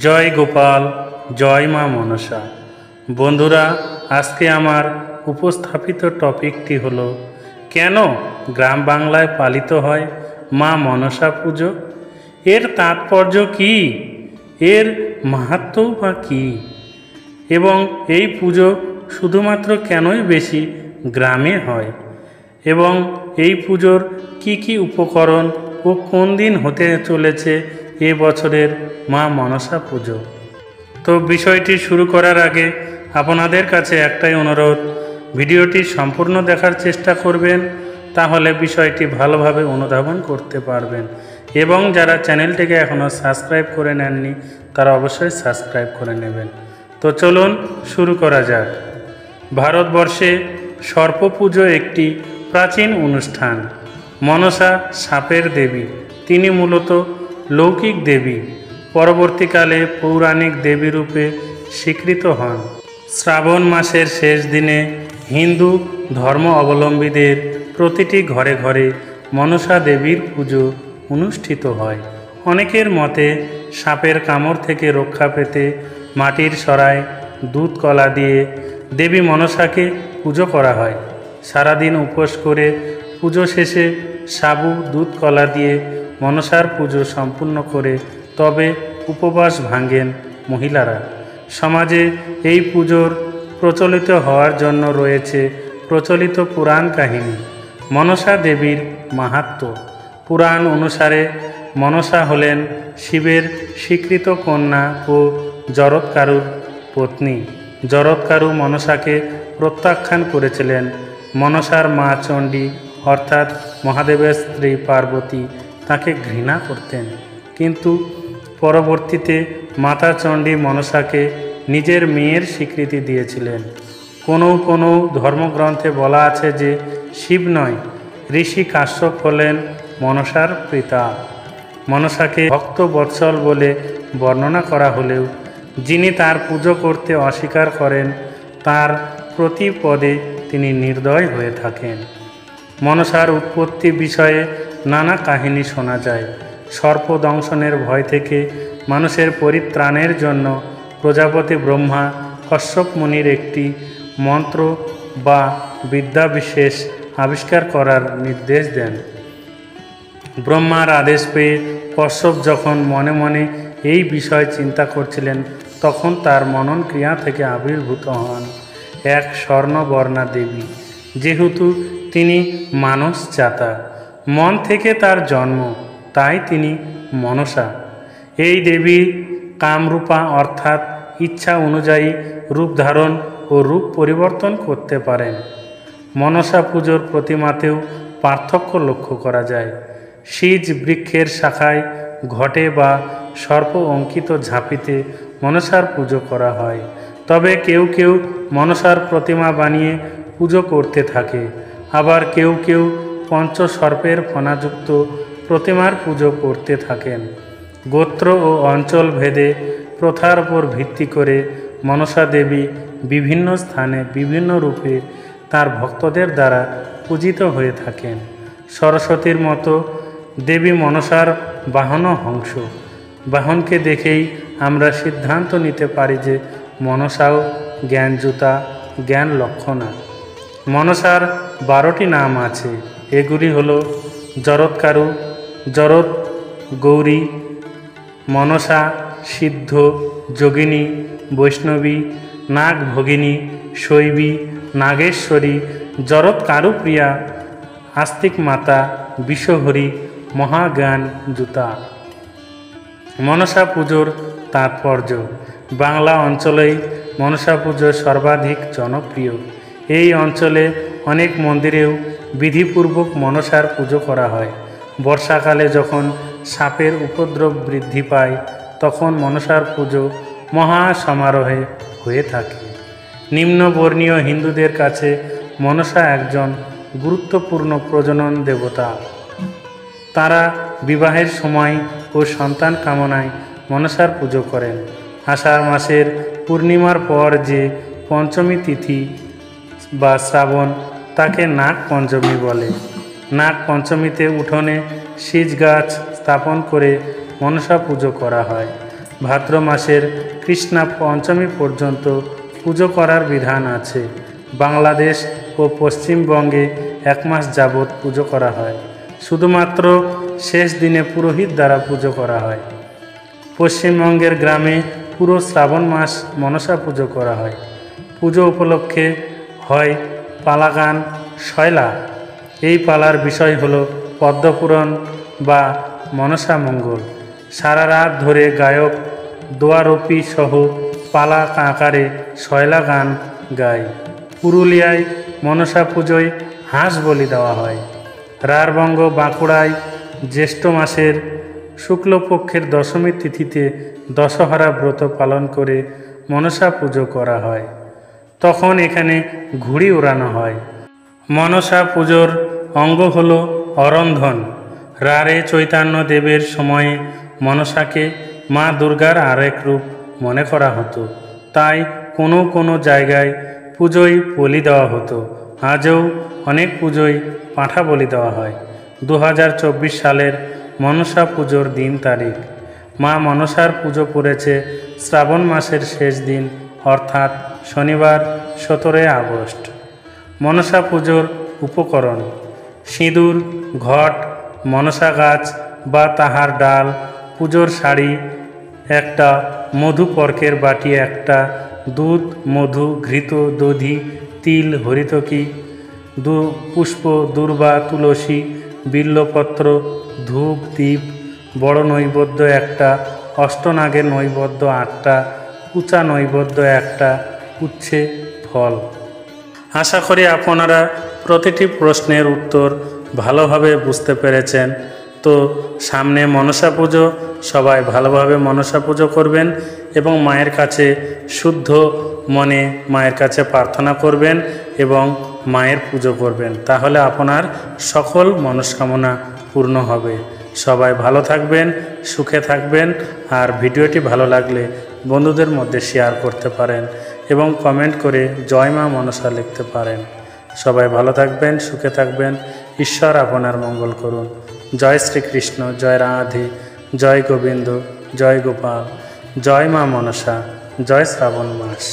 জয় গোপাল, জয় মা মনসা। বন্ধুরা, আজকে আমার উপস্থাপিত টপিকটি হলো কেন গ্রাম বাংলায় পালিত হয় মা মনসা পুজো, এর তাৎপর্য কি, এর মাহাত্ম্য বা কী, এবং এই পুজো শুধুমাত্র কেনই বেশি গ্রামে হয়, এবং এই পুজোর কি কি উপকরণ ও কোন দিন হতে চলেছে এ বছরের মা মনসা পুজো। তো বিষয়টি শুরু করার আগে আপনাদের কাছে একটাই অনুরোধ, ভিডিওটি সম্পূর্ণ দেখার চেষ্টা করবেন, তাহলে বিষয়টি ভালোভাবে অনুধাবন করতে পারবেন। এবং যারা চ্যানেলটিকে এখনও সাবস্ক্রাইব করে নেননি তারা অবশ্যই সাবস্ক্রাইব করে নেবেন। তো চলুন শুরু করা যাক। ভারতবর্ষে সর্পপুজো একটি প্রাচীন অনুষ্ঠান। মনসা সাপের দেবী, তিনি মূলত লৌকিক দেবী, পরবর্তীকালে পৌরাণিক দেবী রূপে স্বীকৃত হন। শ্রাবণ মাসের শেষ দিনে হিন্দু ধর্ম অবলম্বীদের প্রতিটি ঘরে ঘরে মনসা দেবীর পুজো অনুষ্ঠিত হয়। অনেকের মতে সাপের কামড় থেকে রক্ষা পেতে মাটির সরায় দুধ কলা দিয়ে দেবী মনসাকে পুজো করা হয়। সারাদিন উপোস করে পুজো শেষে সাবু দুধ কলা দিয়ে মনসার পুজো সম্পূর্ণ করে তবে উপবাস ভাঙেন মহিলারা। সমাজে এই পুজোর প্রচলিত হওয়ার জন্য রয়েছে প্রচলিত পুরাণ কাহিনী। মনসা দেবীর মাহাত্ম্য। পুরাণ অনুসারে মনসা হলেন শিবের স্বীকৃত কন্যা ও জরৎকারুর পত্নী। জরৎকারু মনসাকে প্রত্যাখ্যান করেছিলেন। মনসার মা চণ্ডী অর্থাৎ মহাদেবের স্ত্রী পার্বতী তাকে ঘৃণা করতেন, কিন্তু পরবর্তীতে মাতা চণ্ডী মনসাকে নিজের মেয়ের স্বীকৃতি দিয়েছিলেন। কোনো ধর্মগ্রন্থে বলা আছে যে শিব নয়, ঋষি কাশ্যপ হলেন মনসার পিতা। মনসাকে ভক্তবৎসল বলে বর্ণনা করা হলেও যিনি তার পুজো করতে অস্বীকার করেন তার প্রতি পদে তিনি নির্দয় হয়ে থাকেন। মনসার উৎপত্তি বিষয়ে নানা কাহিনী শোনা যায়। সর্পদংশনের ভয় থেকে মানুষের পরিত্রাণের জন্য প্রজাপতি ব্রহ্মা কশ্যপ মুনির একটি মন্ত্র বা বিদ্যা বিশেষ আবিষ্কার করার নির্দেশ দেন। ব্রহ্মার আদেশ পেয়ে কশ্যপ যখন মনে মনে এই বিষয় চিন্তা করছিলেন, তখন তার মনন ক্রিয়া থেকে আবির্ভূত হন এক স্বর্ণবর্ণা দেবী। যেহেতু তিনি মানস জাতা, মন থেকে তার জন্ম, তাই তিনি মনসা। এই দেবী কামরূপা, অর্থাৎ ইচ্ছা অনুযায়ী রূপ ধারণ ও রূপ পরিবর্তন করতে পারেন। মনসা পুজোর প্রতিমাতেও পার্থক্য লক্ষ্য করা যায়। শীজ বৃক্ষের শাখায় ঘটে বা সর্প অঙ্কিত ঝাঁপিতে মনসার পুজো করা হয়। তবে কেউ কেউ মনসার প্রতিমা বানিয়ে পুজো করতে থাকে, আবার কেউ কেউ পঞ্চসর্পের ফণাযুক্ত প্রতিমার পুজো করতে থাকেন। গোত্র ও অঞ্চল ভেদে প্রথার উপর ভিত্তি করে মনসা দেবী বিভিন্ন স্থানে বিভিন্ন রূপে তার ভক্তদের দ্বারা পূজিত হয়ে থাকেন। সরস্বতীর মতো দেবী মনসার বাহনও হংস। বাহনকে দেখেই আমরা সিদ্ধান্ত নিতে পারি যে মনসাও জ্ঞানযুতা, জ্ঞান লক্ষণা। মনসার 12টি নাম আছে। এগুলি হল জরৎকারু, জরৎ গৌরী, মনসা, সিদ্ধ, যোগিনী, বৈষ্ণবী, নাগ ভগিনী, শৈবী, নাগেশ্বরী, জরৎকারুপ্রিয়া, আস্তিক মাতা, বিষহরী, মহাজ্ঞান জুতা। মনসা পুজোর তাৎপর্য। বাংলা অঞ্চলেই মনসা পুজো সর্বাধিক জনপ্রিয়। এই অঞ্চলে অনেক মন্দিরেও বিধিপূর্বক মনসার পুজো করা হয়। বর্ষাকালে যখন সাপের উপদ্রব বৃদ্ধি পায় তখন মনসার পুজো মহা সমারোহে হয়ে থাকে। নিম্নবর্ণীয় হিন্দুদের কাছে মনসা একজন গুরুত্বপূর্ণ প্রজনন দেবতা। তারা বিবাহের সময় ও সন্তান কামনায় মনসার পুজো করেন। আষাঢ় মাসের পূর্ণিমার পর যে পঞ্চমী তিথি বা শ্রাবণ, তাকে নাগ পঞ্চমী বলে। নাগ পঞ্চমীতে উঠোনে শীজ গাছ স্থাপন করে মনসা পুজো করা হয়। ভাদ্র মাসের কৃষ্ণা পঞ্চমী পর্যন্ত পুজো করার বিধান আছে। বাংলাদেশ ও পশ্চিমবঙ্গে 1 মাস যাবৎ পুজো করা হয়। শুধুমাত্র শেষ দিনে পুরোহিত দ্বারা পুজো করা হয়। পশ্চিমবঙ্গের গ্রামে পুরো শ্রাবণ মাস মনসা পুজো করা হয়। পুজো উপলক্ষে হয় পালা গান, শয়লা। এই পালার বিষয় হলো পদ্মপুরাণ বা মনসা মঙ্গল। সারা রাত ধরে গায়ক দোয়ারপি সহ পালা আকারে শয়লা গান গায়। পুরুলিয়ায় মনসা পুজোয় হাঁস বলি দেওয়া হয়। রাঢ়বঙ্গ বাঁকুড়ায় জ্যৈষ্ঠ মাসের শুক্লপক্ষের দশমী তিথিতে দশহরা ব্রত পালন করে মনসা পুজো করা হয়। তখন এখানে ঘুড়ি ওড়ানো হয়। মনসা পুজোর অঙ্গ হল অরন্ধন। রাঢ়ে চৈতন্য দেবের সময়ে মনসাকে মা দুর্গার আরেক রূপ মনে করা হতো। তাই কোনো কোনো জায়গায় পুজোয় বলি দেওয়া হতো। আজও অনেক পুজোয় পাঁঠা বলি দেওয়া হয়। 2024 সালের মনসা পুজোর দিন তারিখ। মা মনসার পুজো পড়েছে শ্রাবণ মাসের শেষ দিন অর্থাৎ শনিবার 17 আগস্ট। মনসা পুজোর উপকরণ: সিঁদুর, ঘট, মনসা গাছ বা তাহার ডাল, পুজোর শাড়ি একটা, মধুপর্কের বাটি একটা, দুধ, মধু, ঘৃত, দধি, তিল, হরিতকি, পুষ্প, দূর্বা, তুলসী, বিল্বপত্র, ধূপ, দীপ, বড় নৈবেদ্য একটা, অষ্টনাগের নৈবেদ্য 8টা, উঁচা নৈবেদ্য একটা, উচ্ছে, ফল। আশা করি আপনারা প্রতিটি প্রশ্নের উত্তর ভালোভাবে বুঝতে পেরেছেন। তো সামনে মনসা পুজো, সবাই ভালোভাবে মনসা পুজো করবেন এবং মায়ের কাছে শুদ্ধ মনে মায়ের কাছে প্রার্থনা করবেন এবং মায়ের পুজো করবেন। তাহলে আপনার সকল মনস্কামনা পূর্ণ হবে। সবাই ভালো থাকবেন, সুখে থাকবেন। আর ভিডিওটি ভালো লাগলে বন্ধুদের মধ্যে শেয়ার করতে পারেন এবং কমেন্ট করে জয় মা মনসা লিখতে পারেন। সবাই ভালো থাকবেন, সুখে থাকবেন। ঈশ্বর আপনার মঙ্গল করুন। জয় শ্রীকৃষ্ণ, জয় রাধে, জয় গোবিন্দ, জয় গোপাল, জয় মা মনসা, জয় শ্রাবণ মাস।